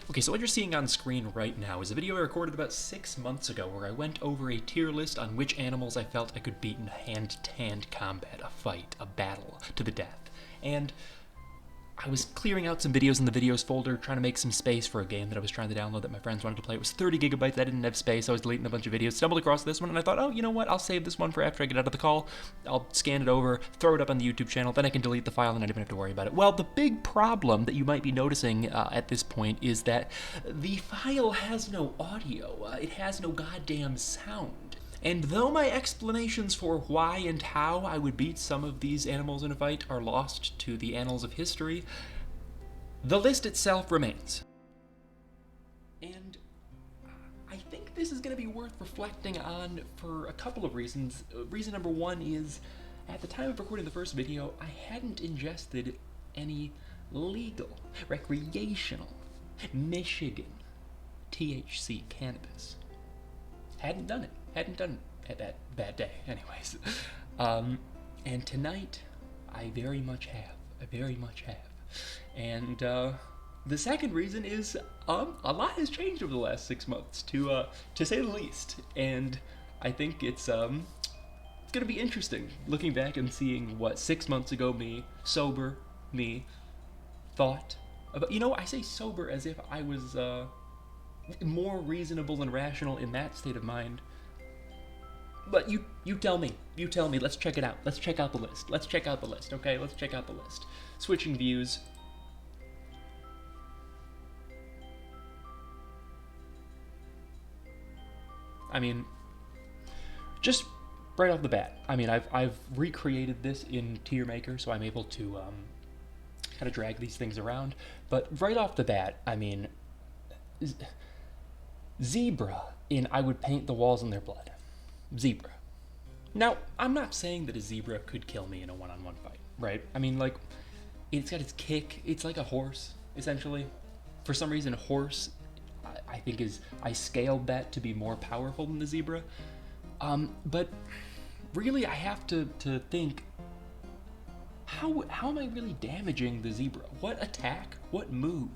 Okay, so what you're seeing on screen right now is a video I recorded about 6 months ago where I went over a tier list on which animals I felt I could beat in hand-to-hand combat, a fight, a battle, to the death. And I was clearing out some videos in the videos folder, trying to make some space for a game that I was trying to download that my friends wanted to play. It was 30 gigabytes, I didn't have space, I was deleting a bunch of videos, stumbled across this one, and I thought, oh, you know what, I'll save this one for after I get out of the call. I'll scan it over, throw it up on the YouTube channel, then I can delete the file and I don't even have to worry about it. Well, the big problem that you might be noticing at this point is that the file has no audio. It has no goddamn sound. And though my explanations for why and how I would beat some of these animals in a fight are lost to the annals of history, the list itself remains. And I think this is going to be worth reflecting on for a couple of reasons. Reason number one is, at the time of recording the first video, I hadn't ingested any legal, recreational, Michigan THC cannabis. Hadn't done it at that bad day, anyways. And tonight, I very much have. And the second reason is a lot has changed over the last 6 months, to say the least. And I think it's gonna be interesting looking back and seeing what 6 months ago sober me, thought about. You know, I say sober as if I was more reasonable and rational in that state of mind. But you tell me, let's check it out. Let's check out the list, okay? Let's check out the list. Switching views. I mean, just right off the bat, I mean, I've recreated this in Tier Maker, so I'm able to kind of drag these things around. But right off the bat, I mean, zebra in I would paint the walls in their blood. Zebra. Now, I'm not saying that a zebra could kill me in a one-on-one fight, right? I mean, like, it's got its kick. It's like a horse, essentially. For some reason, a horse, I think I scaled that to be more powerful than the zebra. But really, I have to think, how am I really damaging the zebra? What attack? What move?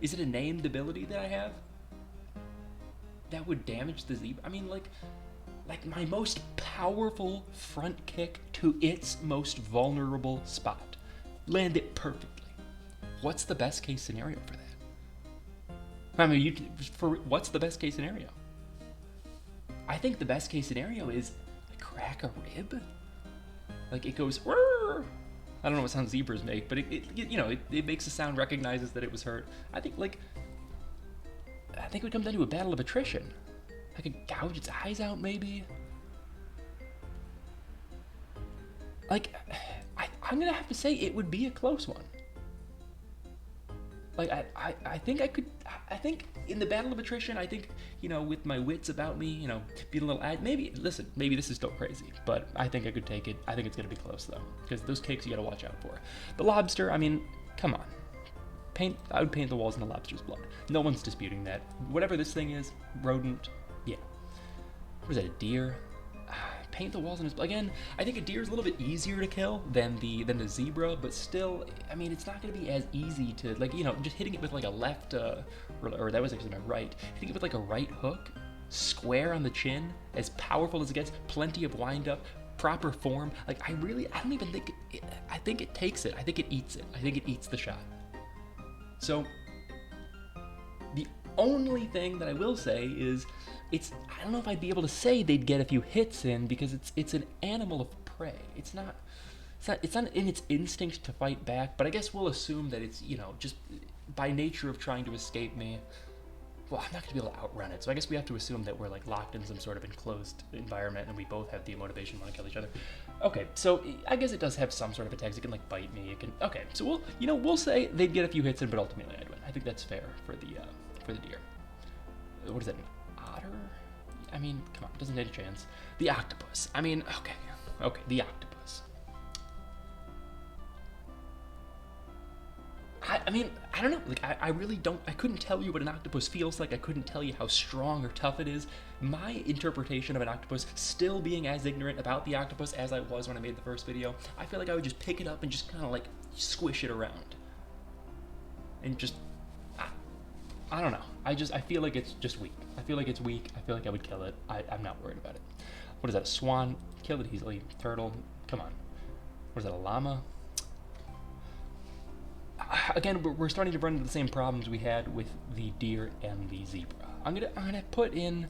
Is it a named ability that I have that would damage the zebra? I mean, like my most powerful front kick to its most vulnerable spot. Land it perfectly. What's the best case scenario for that? I mean, what's the best case scenario? I think the best case scenario is I crack a rib. Like it goes, Rrr! I don't know what sound zebras make, but it makes a sound, recognizes that it was hurt. I think it would come down to a battle of attrition. I could gouge its eyes out, maybe. Like, I'm gonna have to say it would be a close one. Like, I think I could. I think in the battle of attrition, I think, with my wits about me, being a little. Maybe this is still crazy, but I think I could take it. I think it's gonna be close though, because those kicks you gotta watch out for. The lobster, I mean, come on. I would paint the walls in the lobster's blood. No one's disputing that. Whatever this thing is, rodent, yeah. Was that, a deer? Paint the walls in his blood. Again, I think a deer is a little bit easier to kill than the zebra, but still, I mean, it's not going to be as easy to, just hitting it with like a left, or that was actually my right, hitting it with like a right hook, square on the chin, as powerful as it gets, plenty of wind up, proper form. Like, I don't even think, I think it takes it. I think it eats it. I think it eats the shot. So, the only thing that I will say is, I don't know if I'd be able to say they'd get a few hits in, because it's an animal of prey. It's not in its instinct to fight back, but I guess we'll assume that it's, just by nature of trying to escape me, well, I'm not going to be able to outrun it, so I guess we have to assume that we're, like, locked in some sort of enclosed environment, and we both have the motivation to want to kill each other. Okay, so I guess it does have some sort of attacks. It can, like, bite me. Okay, so we'll say they'd get a few hits in, but ultimately I'd win. I think that's fair for the deer. What is that, an otter? I mean, come on, it doesn't stand a chance. The octopus. I mean, okay, the octopus. I mean, I don't know. Like, I really don't. I couldn't tell you what an octopus feels like. I couldn't tell you how strong or tough it is. My interpretation of an octopus, still being as ignorant about the octopus as I was when I made the first video, I feel like I would just pick it up and just kind of like squish it around. And just I don't know. I feel like it's just weak. I feel like it's weak. I feel like I would kill it. I'm not worried about it. What is that, a swan? Kill it easily. Turtle, come on. What is that, a llama? Again, we're starting to run into the same problems we had with the deer and the zebra. I'm gonna put in,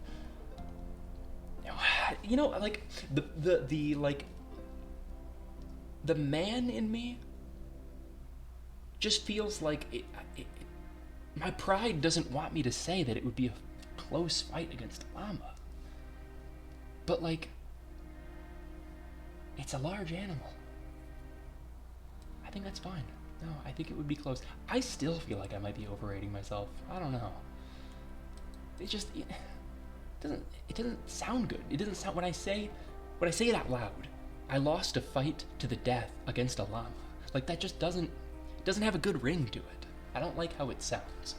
you know, like the man in me just feels like my pride doesn't want me to say that it would be a close fight against a llama. But like, it's a large animal. I think that's fine. No, I think it would be close. I still feel like I might be overrating myself. I don't know. It doesn't sound good. It doesn't sound, when I say it out loud, I lost a fight to the death against a llama. Like, that just doesn't have a good ring to it. I don't like how it sounds.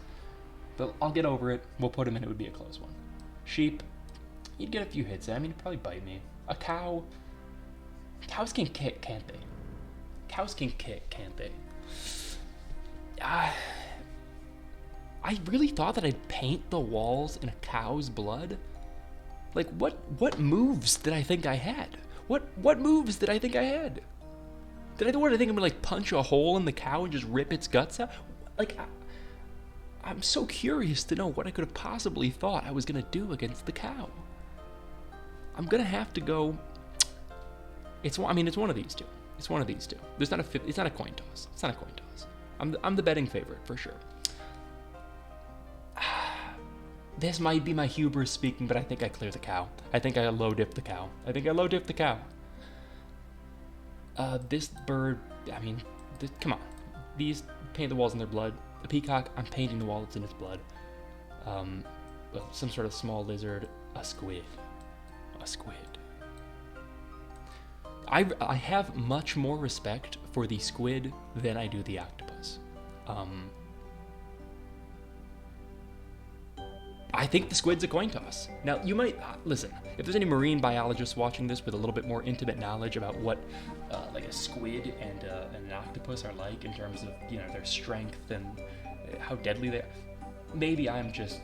But I'll get over it. We'll put him in. It would be a close one. Sheep, you'd get a few hits. I mean, it'd probably bite me. A cow, cows can kick, can't they? Cows can kick, can't they? I really thought that I'd paint the walls in a cow's blood. Like, what moves did I think I had? What moves did I think I had? Did I think I'm gonna like punch a hole in the cow and just rip its guts out? Like, I'm so curious to know what I could have possibly thought I was gonna do against the cow. I'm gonna have to go. It's one of these two. It's one of these two. It's not a coin toss. It's not a coin toss. I'm the betting favorite for sure. This might be my hubris speaking, but I think I clear the cow. I think I low dip the cow. This bird, I mean, come on. These paint the walls in their blood. The peacock, I'm painting the wall that's in its blood. Some sort of small lizard, a squid. I have much more respect for the squid than I do the octopus. I think the squid's a coin toss. Now, you might, listen, if there's any marine biologists watching this with a little bit more intimate knowledge about what like a squid and an octopus are like in terms of, you know, their strength and how deadly they are, maybe I'm just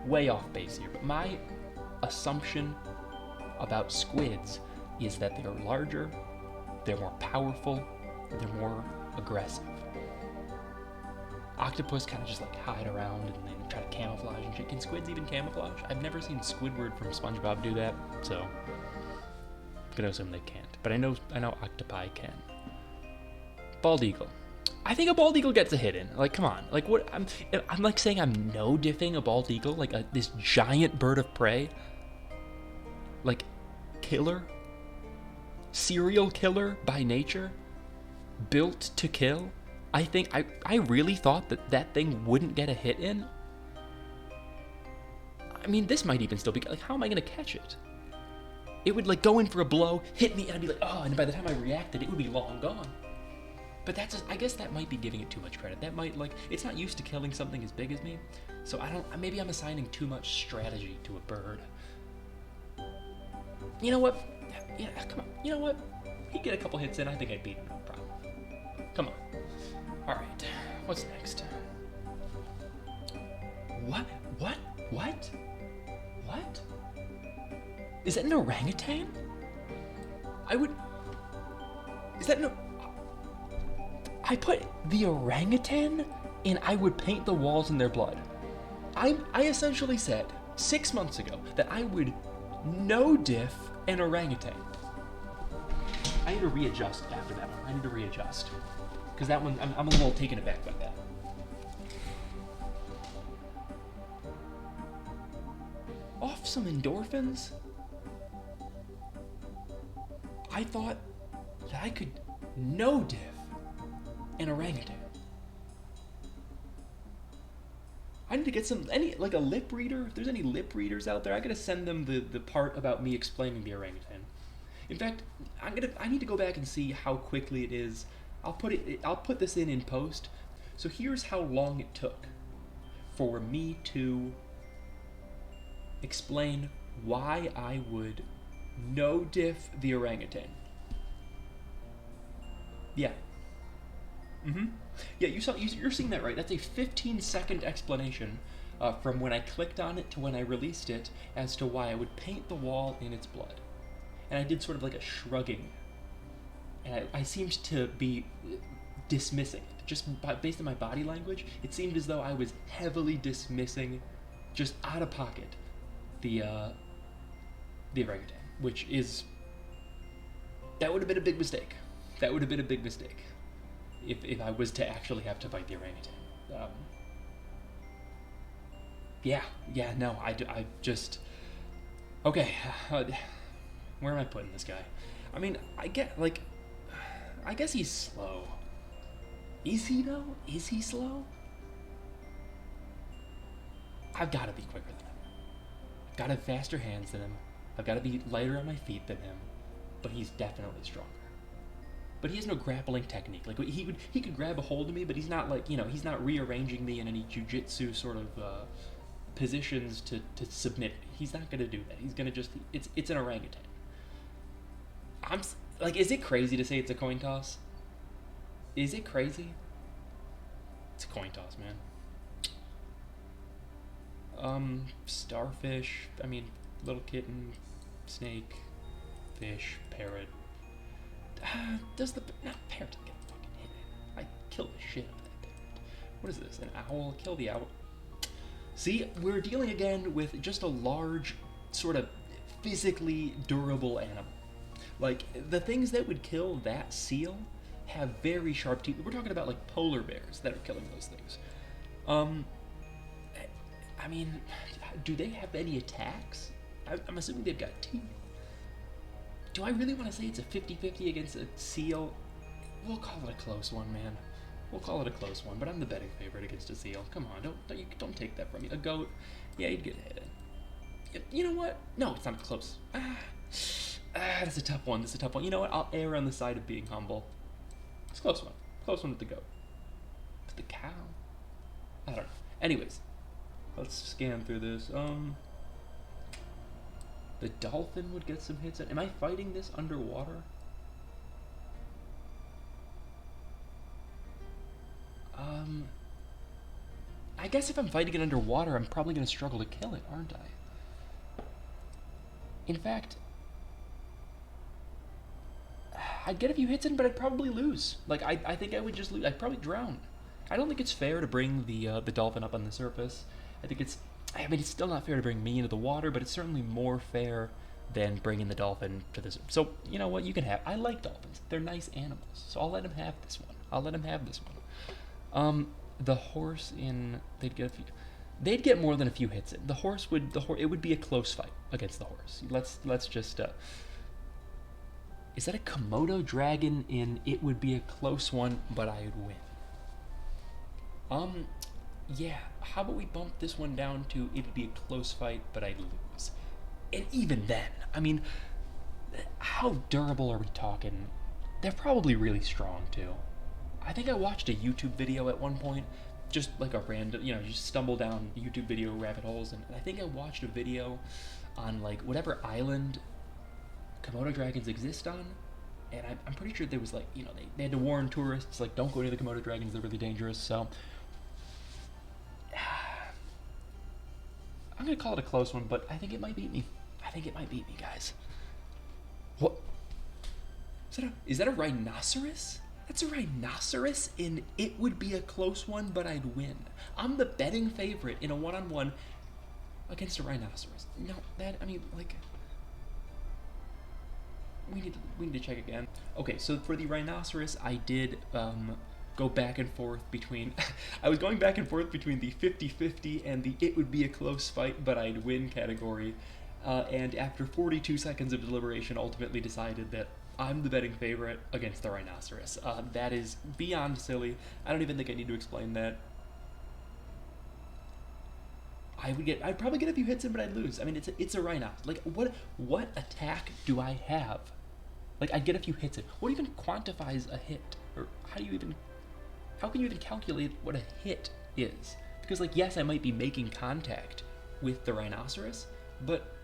way off base here, but my assumption about squids is that they're larger, they're more powerful, they're more aggressive. Octopus kind of just like hide around and then try to camouflage and shit. Can squids even camouflage? I've never seen Squidward from SpongeBob do that, so I'm gonna assume they can't. But I know octopi can. Bald eagle. I think a bald eagle gets a hit in. Like, come on. Like, what? I'm like saying I'm no diffing a bald eagle, like this giant bird of prey, like killer, serial killer by nature, built to kill. I think I really thought that thing wouldn't get a hit in. I mean, this might even still be like, how am I gonna catch it? It would like go in for a blow, hit me, and I'd be like, oh, and by the time I reacted, it would be long gone. But that's just, I guess that might be giving it too much credit. That might, like, it's not used to killing something as big as me, so maybe I'm assigning too much strategy to a bird. You know what? Yeah, come on. You know what? He'd get a couple hits in. I think I'd beat him, no problem. Come on. All right. What's next? What? Is that an orangutan? Is that no? I put the orangutan and I would paint the walls in their blood. I essentially said 6 months ago that I would no diff an orangutan. I need to readjust after that one. I need to readjust. Because that one, I'm a little taken aback by that. Off some endorphins? I thought that I could no diff an orangutan. I need to get like a lip reader. If there's any lip readers out there, I gotta send them the part about me explaining the orangutan. In fact, I need to go back and see how quickly it is. I'll put this in post. So here's how long it took for me to explain why I would no diff the orangutan. Yeah. Mm-hmm. Yeah, you're seeing that right. That's a 15-second explanation from when I clicked on it to when I released it as to why I would paint the wall in its blood. And I did sort of like a shrugging. And I seemed to be dismissing it. Based on my body language, it seemed as though I was heavily dismissing, just out of pocket, the orangutan, which is... That would have been a big mistake. That would have been a big mistake if I was to actually have to fight the orangutan. No, I just... Okay, where am I putting this guy? I mean, I guess he's slow. Is he, though? Is he slow? I've got to be quicker than him. I've got to have faster hands than him. I've got to be lighter on my feet than him. But he's definitely stronger. But he has no grappling technique. Like, he could grab a hold of me, but he's not like, he's not rearranging me in any jujitsu sort of positions to submit. He's not gonna do that. He's gonna just, it's an orangutan. Is it crazy to say it's a coin toss? Is it crazy? It's a coin toss, man. Starfish, little kitten, snake, fish, parrot. Parrot get fucking hit? I killed the shit out of that parrot. What is this? An owl? Kill the owl. See, we're dealing again with just a large, sort of physically durable animal. Like, the things that would kill that seal have very sharp teeth. We're talking about, like, polar bears that are killing those things. Do they have any attacks? I'm assuming they've got teeth. Do I really want to say it's a 50-50 against a seal? We'll call it a close one, man. We'll call it a close one, but I'm the betting favorite against a seal. Come on, don't take that from me. A goat, yeah, you'd get hit in. You know what? No, it's not close. That's a tough one. That's a tough one. You know what? I'll err on the side of being humble. It's a close one. Close one with the goat. With the cow? I don't know. Anyways, let's scan through this. The dolphin would get some hits. Am I fighting this underwater? I guess if I'm fighting it underwater, I'm probably going to struggle to kill it, aren't I? In fact, I'd get a few hits in, but I'd probably lose. Like, I think I would just lose. I'd probably drown. I don't think it's fair to bring the dolphin up on the surface. I think it's still not fair to bring me into the water, but it's certainly more fair than bringing the dolphin to this. So, you know what? You can have... I like dolphins. They're nice animals. So I'll let him have this one. The horse in... They'd get more than a few hits in. It would be a close fight against the horse. Let's just... Is that a Komodo dragon in it would be a close one, but I'd win? Yeah, how about we bump this one down to it'd be a close fight, but I'd lose. And even then, how durable are we talking? They're probably really strong, too. I think I watched a YouTube video at one point, just like a random, you just stumble down YouTube video rabbit holes, and I think I watched a video on, like, whatever island Komodo dragons exist on, and I'm pretty sure there was, like, they had to warn tourists, like, don't go near the Komodo dragons, they're really dangerous, so... I'm going to call it a close one, but I think it might beat me. Guys. What? Is that a rhinoceros? That's a rhinoceros in it would be a close one, but I'd win. I'm the betting favorite in a one-on-one against a rhinoceros. No, we need to check again. Okay, so for the rhinoceros, I did go back and forth between... I was going back and forth between the 50-50 and the it would be a close fight, but I'd win category. And after 42 seconds of deliberation, ultimately decided that I'm the betting favorite against the rhinoceros. That is beyond silly. I don't even think I need to explain that. I'd probably get a few hits in, but I'd lose. It's a rhinoceros. Like, what attack do I have? Like, I'd get a few hits in. What even quantifies a hit? Or how can you even calculate what a hit is? Because, like, yes, I might be making contact with the rhinoceros, but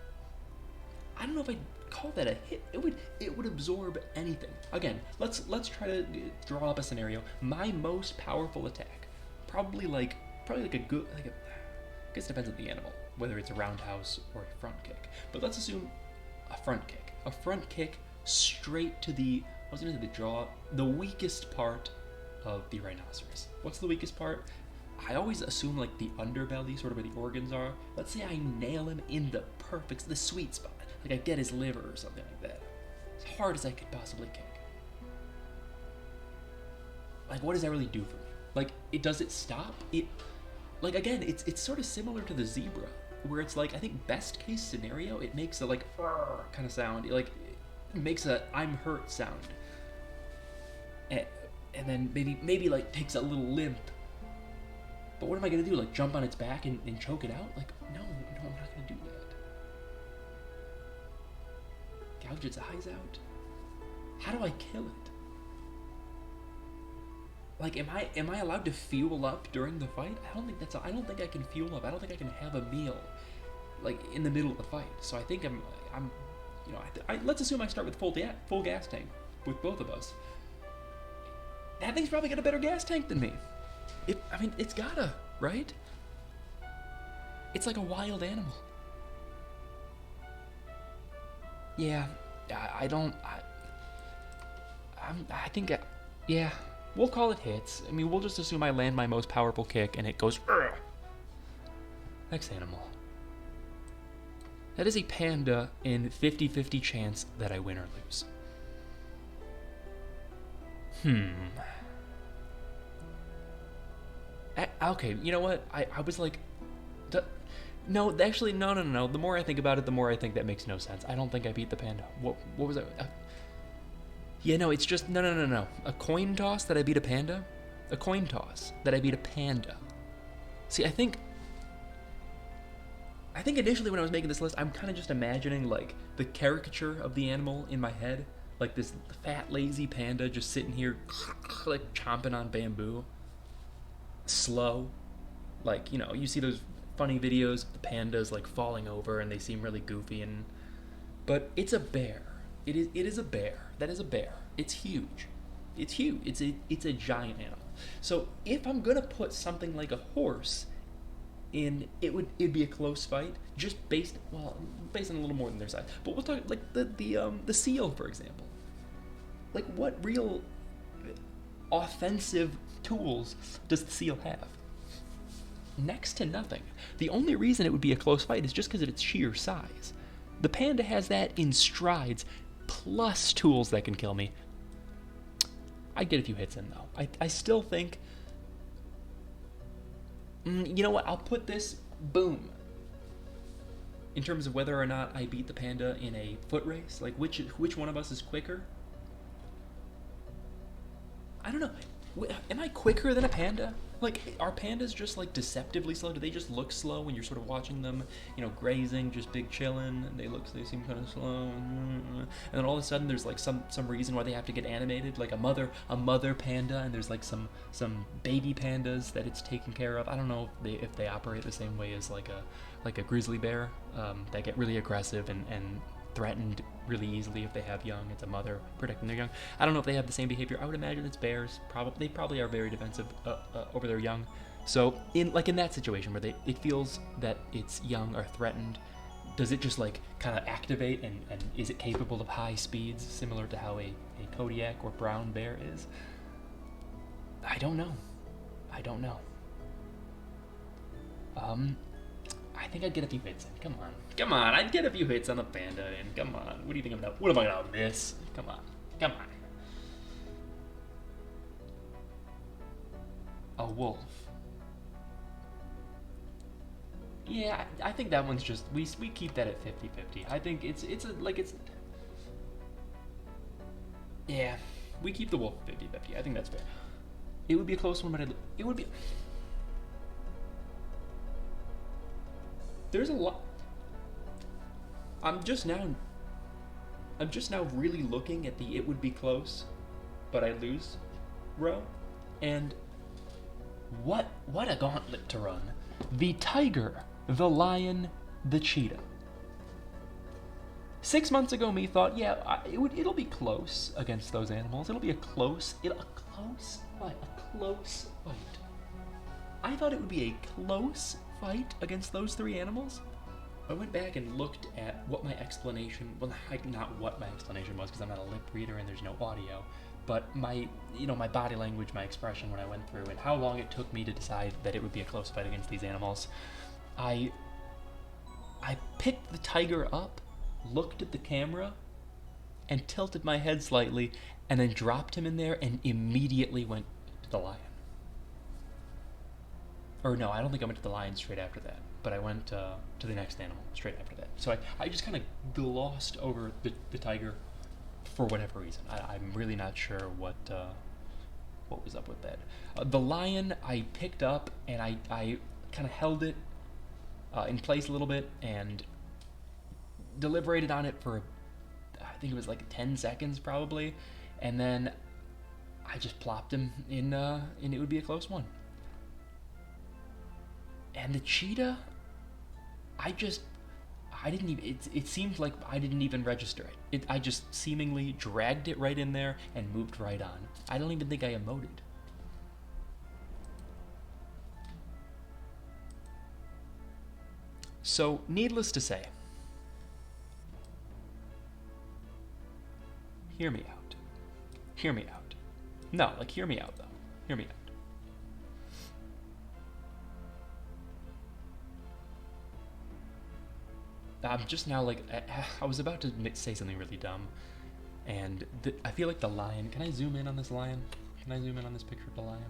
I don't know if call that a hit. It would absorb anything. Again, let's try to draw up a scenario. My most powerful attack, probably like a good, I guess it depends on the animal, whether it's a roundhouse or a front kick. But let's assume a front kick. A front kick straight to the jaw, the weakest part of the rhinoceros. What's the weakest part? I always assume like the underbelly, sort of where the organs are. Let's say I nail him in the sweet spot. Like I get his liver or something like that. As hard as I could possibly kick. Like, what does that really do for me? Like, does it stop? Like, again, it's sort of similar to the zebra, where it's like, I think best case scenario, it makes a like kind of sound. Like, it makes a I'm hurt sound. And then maybe like takes a little limp. But what am I gonna do? Like jump on its back and choke it out? Like, no, I'm not gonna do that. Gouge its eyes out? How do I kill it? Like, am I allowed to fuel up during the fight? I don't think I can fuel up. I don't think I can have a meal, like, in the middle of the fight. So I think I'm let's assume I start with full gas tank with both of us. That thing's probably got a better gas tank than me. It's gotta, right? It's like a wild animal. Yeah, yeah, we'll call it hits. I mean, we'll just assume I land my most powerful kick and it goes, Ugh. Next animal. That is a panda in 50-50 chance that I win or lose. Okay, you know what? I was like, no. The more I think about it, the more I think that makes no sense. I don't think I beat the panda. What was it? Yeah, no, it's just, no. A coin toss that I beat a panda? A coin toss that I beat a panda. See, I think initially when I was making this list, I'm kind of just imagining, like, the caricature of the animal in my head. Like this fat, lazy panda just sitting here, like, chomping on bamboo. Slow. Like, you know, you see those funny videos of the pandas, like, falling over and they seem really goofy. But it's a bear. It is a bear. That is a bear. It's huge. It's huge. It's a giant animal. So if I'm gonna put something like a horse in, it'd be a close fight, just based on a little more than their size. But we'll talk like the seal, for example. Like, what real offensive tools does the seal have? Next to nothing. The only reason it would be a close fight is just because of its sheer size. The panda has that in strides, plus tools that can kill me. I'd get a few hits in, though. I still think... you know what? I'll put this, boom. In terms of whether or not I beat the panda in a foot race, like which one of us is quicker? I don't know. Am I quicker than a panda? Like, are pandas just, like, deceptively slow? Do they just look slow when you're sort of watching them, you know, grazing, just big chillin'? They seem kind of slow. And then all of a sudden there's, like, some reason why they have to get animated, like a mother panda, and there's, like, some baby pandas that it's taken care of. I don't know if they operate the same way as, like a grizzly bear, that get really aggressive and threatened really easily if they have young. It's a mother protecting their young. I don't know if they have the same behavior. I would imagine it's bears. They probably are very defensive over their young. So in that situation where it feels that its young are threatened, does it just like kind of activate and is it capable of high speeds similar to how a kodiak or brown bear is? I don't know. I think I'd get a few hits in. Come on, I'd get a few hits on the panda, and come on. What do you think I'm gonna? What am I gonna miss? Come on. A wolf. Yeah, I think that one's just we keep that at 50-50. I think it's yeah, we keep the wolf 50-50. I think that's fair. It would be a close one, but it would be. There's a lot. I'm just now really looking at the it would be close, but I lose row, and what a gauntlet to run. The tiger, the lion, the cheetah. 6 months ago, me thought, yeah, it'll be close against those animals. It'll be a close fight. I thought it would be a close fight against those three animals. I went back and looked at what my explanation, well, not what my explanation was, because I'm not a lip reader and there's no audio, but my body language, my expression when I went through, and how long it took me to decide that it would be a close fight against these animals. I picked the tiger up, looked at the camera, and tilted my head slightly, and then dropped him in there and immediately went to the lion. Or no, I don't think I went to the lion straight after that, but I went to the next animal straight after that. So I just kind of glossed over the tiger for whatever reason. I'm really not sure what was up with that. The lion I picked up, and I kind of held it in place a little bit and deliberated on it for, I think it was like 10 seconds probably, and then I just plopped him in, and it would be a close one. And the cheetah, I didn't even, it seemed like I didn't even register it. I just seemingly dragged it right in there and moved right on. I don't even think I emoted. So, needless to say, hear me out. Hear me out. No, like, hear me out, though. Hear me out. I'm just now, like, I was about to say something really dumb, and I feel like the lion, can I zoom in on this lion? Can I zoom in on this picture of the lion?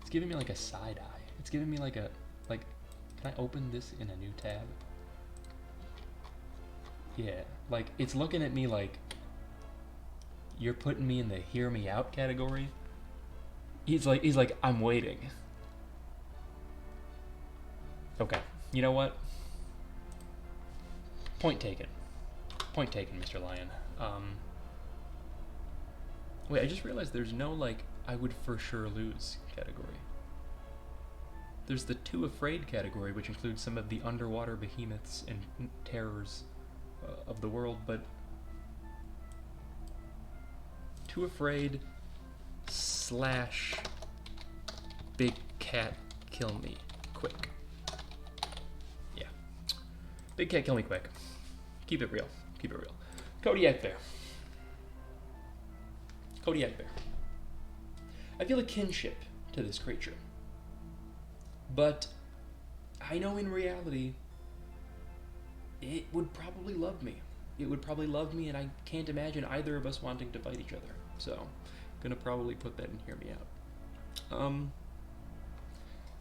It's giving me, like, a side eye. It's giving me, like, can I open this in a new tab? Yeah, like, it's looking at me like, you're putting me in the hear me out category. He's like, I'm waiting. Okay, you know what? Point taken. Point taken, Mr. Lion. Wait, I just realized there's no, like, I would for sure lose category. There's the too afraid category, which includes some of the underwater behemoths and terrors of the world, but too afraid / big cat kill me quick. Yeah. Big cat kill me quick. Keep it real. Keep it real. Kodiak bear. Kodiak bear. I feel a kinship to this creature. But I know in reality, it would probably love me. It would probably love me, and I can't imagine either of us wanting to fight each other. So, I'm gonna probably put that in hear me out.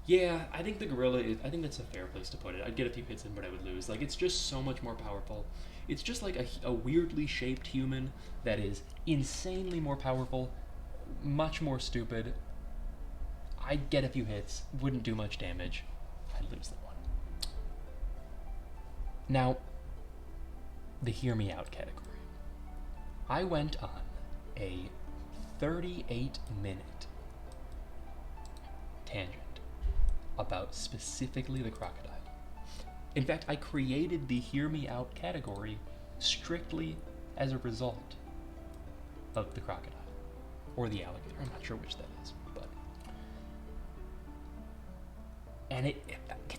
Yeah, I think the gorilla I think that's a fair place to put it. I'd get a few hits in, but I would lose. Like, it's just so much more powerful. It's just like a weirdly shaped human that is insanely more powerful, much more stupid. I'd get a few hits, wouldn't do much damage. I'd lose that one. Now, the hear me out category. I went on a 38-minute tangent about specifically the crocodile. In fact, I created the hear me out category strictly as a result of the crocodile. Or the alligator, I'm not sure which that is, but... And it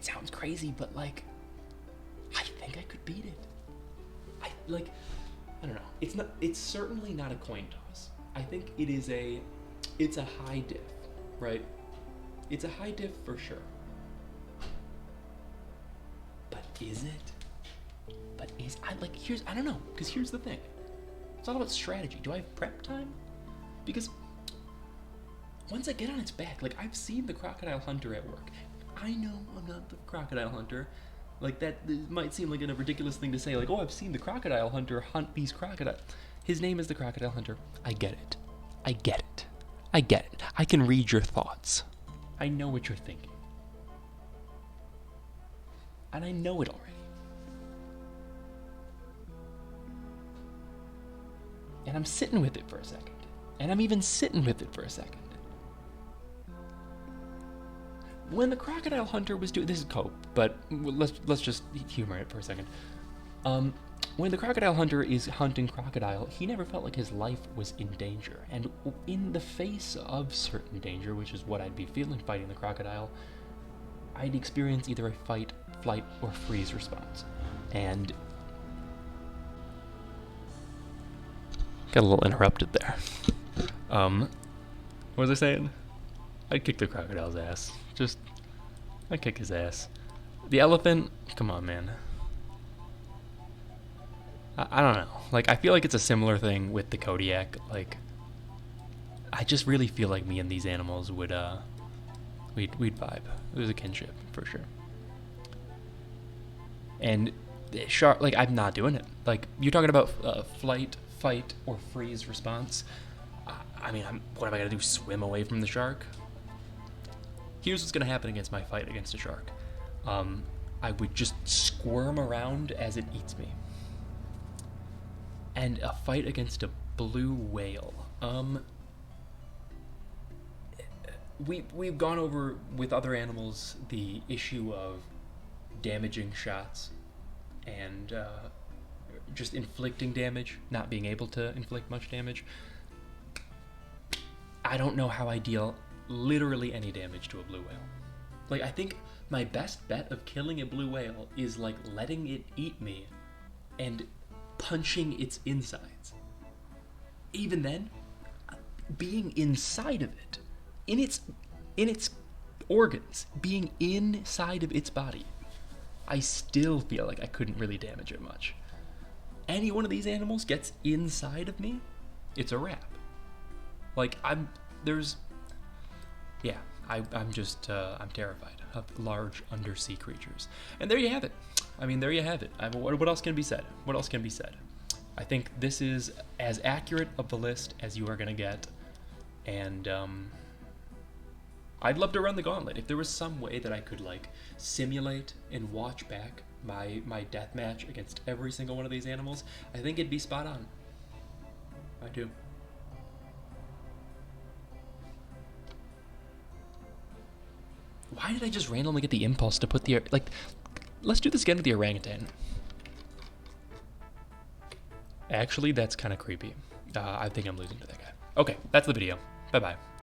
sounds crazy, but, like, I think I could beat it. I don't know. It's certainly not a coin toss. I think it's a high diff, right? It's a high diff for sure. But is it? I don't know, because here's the thing. It's all about strategy. Do I have prep time? Because once I get on its back, like, I've seen the crocodile hunter at work. I know I'm not the crocodile hunter. Like, that might seem like a ridiculous thing to say, like, oh, I've seen the crocodile hunter hunt these crocodiles. His name is the crocodile hunter. I get it. I get it. I get it. I can read your thoughts. I know what you're thinking. And I know it already. And I'm sitting with it for a second. And I'm even sitting with it for a second. When the crocodile hunter was doing, this is cope, but let's just humor it for a second. when the crocodile hunter is hunting crocodile, he never felt like his life was in danger. And in the face of certain danger, which is what I'd be feeling fighting the crocodile, I'd experience either a fight, flight, or freeze response. And got a little interrupted there. What was I saying? I'd kick the crocodile's ass. I'd kick his ass. The elephant, come on, man. I don't know. Like, I feel like it's a similar thing with the kodiak. Like, I just really feel like me and these animals would, we'd vibe. There's a kinship, for sure. And shark, like, I'm not doing it. Like, you're talking about flight, fight, or freeze response. I mean, what am I gonna do? Swim away from the shark? Here's what's gonna happen against my fight against a shark. I would just squirm around as it eats me. And a fight against a blue whale. We've gone over with other animals the issue of damaging shots and just inflicting damage, not being able to inflict much damage. I don't know how I deal literally any damage to a blue whale. Like, I think my best bet of killing a blue whale is like letting it eat me and punching its insides. Even then, being inside of it, in its organs, being inside of its body, I still feel like I couldn't really damage it much. Any one of these animals gets inside of me, it's a wrap. Like, I'm terrified of large undersea creatures. And there you have it. I mean, there you have it. What else can be said? What else can be said? I think this is as accurate of the list as you are going to get. And I'd love to run the gauntlet. If there was some way that I could, like, simulate and watch back my death match against every single one of these animals, I think it'd be spot on. I do. Why did I just randomly get the impulse to put the, like, let's do this again with the orangutan. Actually, that's kind of creepy. I think I'm losing to that guy. Okay, that's the video. Bye-bye.